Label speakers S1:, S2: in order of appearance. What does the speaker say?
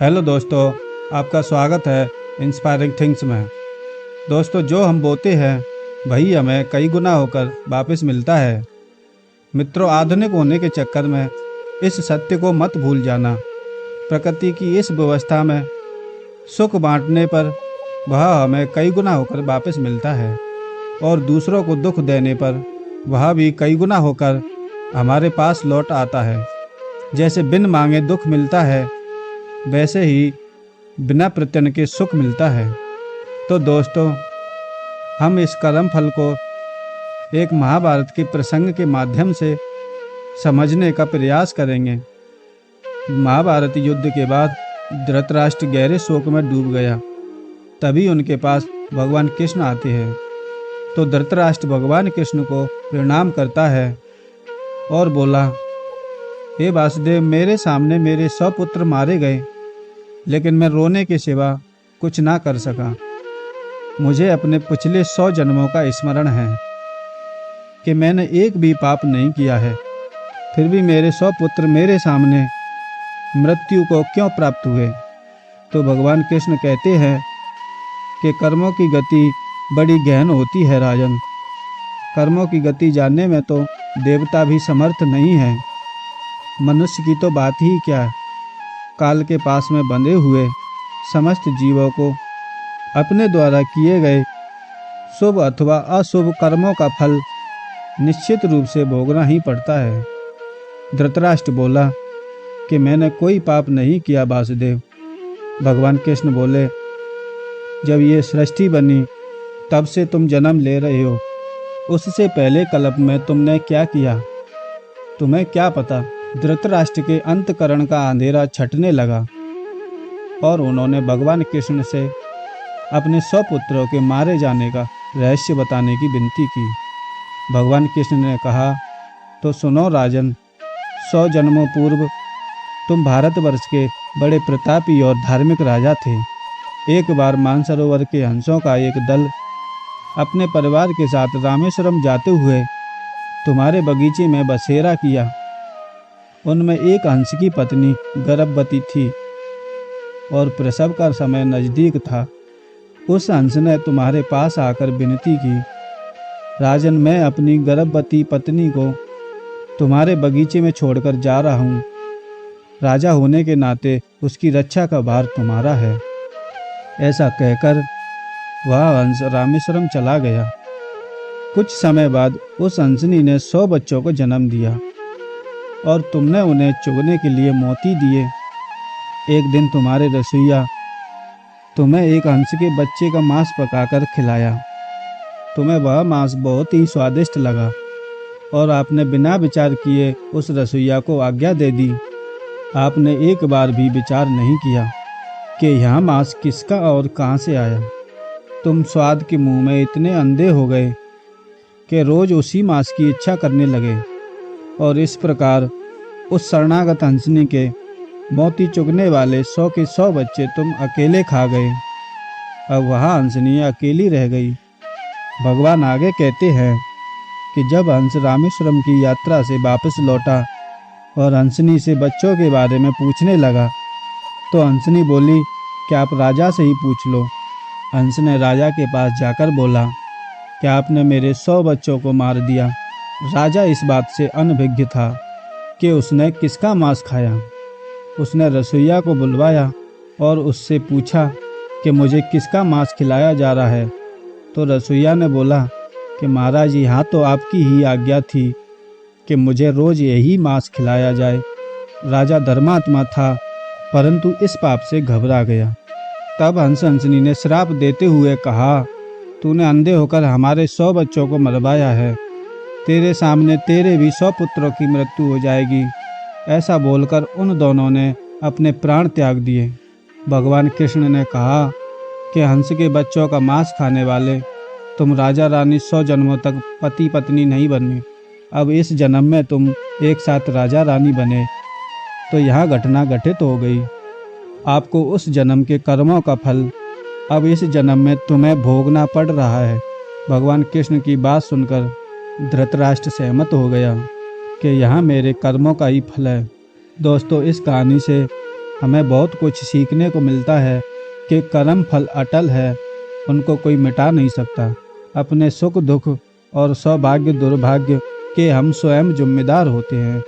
S1: Hello दोस्तों, आपका स्वागत है इंस्पायरिंग थिंग्स में। दोस्तों, जो हम बोते हैं वही हमें कई गुना होकर वापस मिलता है। मित्रों, आधुनिक होने के चक्कर में इस सत्य को मत भूल जाना। प्रकृति की इस व्यवस्था में सुख बांटने पर वह हमें कई गुना होकर वापस मिलता है और दूसरों को दुख देने पर वह भी कई गुना होकर हमारे पास लौट आता है। जैसे बिन मांगे दुख मिलता है, वैसे ही बिना प्रत्यन के सुख मिलता है। तो दोस्तों, हम इस कर्म फल को एक महाभारत के प्रसंग के माध्यम से समझने का प्रयास करेंगे। महाभारत युद्ध के बाद धृतराष्ट्र गहरे शोक में डूब गया। तभी उनके पास भगवान कृष्ण आते हैं। तो धृतराष्ट्र भगवान कृष्ण को प्रणाम करता है और बोला, हे वासुदेव, मेरे सामने मेरे 100 पुत्र मारे गए, लेकिन मैं रोने के सिवा कुछ ना कर सका। मुझे अपने पिछले 100 जन्मों का स्मरण है कि मैंने एक भी पाप नहीं किया है, फिर भी मेरे 100 पुत्र मेरे सामने मृत्यु को क्यों प्राप्त हुए। तो भगवान कृष्ण कहते हैं कि कर्मों की गति बड़ी गहन होती है राजन। कर्मों की गति जानने में तो देवता भी समर्थ नहीं है। मनुष्य की तो बात ही क्या है। काल के पास में बंधे हुए समस्त जीवों को अपने द्वारा किए गए शुभ अथवा अशुभ कर्मों का फल निश्चित रूप से भोगना ही पड़ता है। धृतराष्ट्र बोला कि मैंने कोई पाप नहीं किया वासुदेव। भगवान कृष्ण बोले, जब ये सृष्टि बनी तब से तुम जन्म ले रहे हो, उससे पहले कल्प में तुमने क्या किया, तुम्हें क्या पता। धृतराष्ट्र के अंतकरण का अंधेरा छटने लगा और उन्होंने भगवान कृष्ण से अपने 100 पुत्रों के मारे जाने का रहस्य बताने की विनती की। भगवान कृष्ण ने कहा, तो सुनो राजन, 100 जन्मों पूर्व तुम भारतवर्ष के बड़े प्रतापी और धार्मिक राजा थे। एक बार मानसरोवर के हंसों का एक दल अपने परिवार के साथ रामेश्वरम जाते हुए तुम्हारे बगीचे में बसेरा किया। उनमें एक हंस की पत्नी गर्भवती थी और प्रसव का समय नजदीक था। उस हंस ने तुम्हारे पास आकर विनती की, राजन, मैं अपनी गर्भवती पत्नी को तुम्हारे बगीचे में छोड़कर जा रहा हूँ। राजा होने के नाते उसकी रक्षा का भार तुम्हारा है। ऐसा कहकर वह हंस रामेश्वरम चला गया। कुछ समय बाद उस हंसनी ने 100 बच्चों को जन्म दिया और तुमने उन्हें चुगने के लिए मोती दिए। एक दिन तुम्हारे रसोइया तुम्हें एक हंस के बच्चे का मांस पकाकर खिलाया। तुम्हें वह मांस बहुत ही स्वादिष्ट लगा और आपने बिना विचार किए उस रसोइया को आज्ञा दे दी। आपने एक बार भी विचार नहीं किया कि यह मांस किसका और कहाँ से आया। तुम स्वाद के मुंह में इतने अंधे हो गए कि रोज उसी मांस की इच्छा करने लगे और इस प्रकार उस शरणागत हंसनी के मोती चुगने वाले 100 के 100 बच्चे तुम अकेले खा गए। अब वह हंसनी अकेली रह गई। भगवान आगे कहते हैं कि जब हंस रामेश्वरम की यात्रा से वापस लौटा और हंसनी से बच्चों के बारे में पूछने लगा, तो हंसनी बोली कि आप राजा से ही पूछ लो। हंस ने राजा के पास जाकर बोला कि आपने मेरे 100 बच्चों को मार दिया। राजा इस बात से अनभिज्ञ था कि उसने किसका मांस खाया। उसने रसोइया को बुलवाया और उससे पूछा कि मुझे किसका मांस खिलाया जा रहा है। तो रसोइया ने बोला कि महाराज, यहाँ तो आपकी ही आज्ञा थी कि मुझे रोज यही मांस खिलाया जाए। राजा धर्मात्मा था, परंतु इस पाप से घबरा गया। तब हंस हंसनी ने श्राप देते हुए कहा, तूने अंधे होकर हमारे 100 बच्चों को मरवाया है, तेरे सामने तेरे भी 100 पुत्रों की मृत्यु हो जाएगी। ऐसा बोलकर उन दोनों ने अपने प्राण त्याग दिए। भगवान कृष्ण ने कहा कि हंस के बच्चों का मांस खाने वाले, तुम राजा रानी 100 जन्मों तक पति पत्नी नहीं बने। अब इस जन्म में तुम एक साथ राजा रानी बने, तो यह घटना घटित हो गई। आपको उस जन्म के कर्मों का फल अब इस जन्म में तुम्हें भोगना पड़ रहा है। भगवान कृष्ण की बात सुनकर धृतराष्ट्र सहमत हो गया कि यह मेरे कर्मों का ही फल है। दोस्तों, इस कहानी से हमें बहुत कुछ सीखने को मिलता है कि कर्म फल अटल है, उनको कोई मिटा नहीं सकता। अपने सुख दुख और सौभाग्य दुर्भाग्य के हम स्वयं जिम्मेदार होते हैं।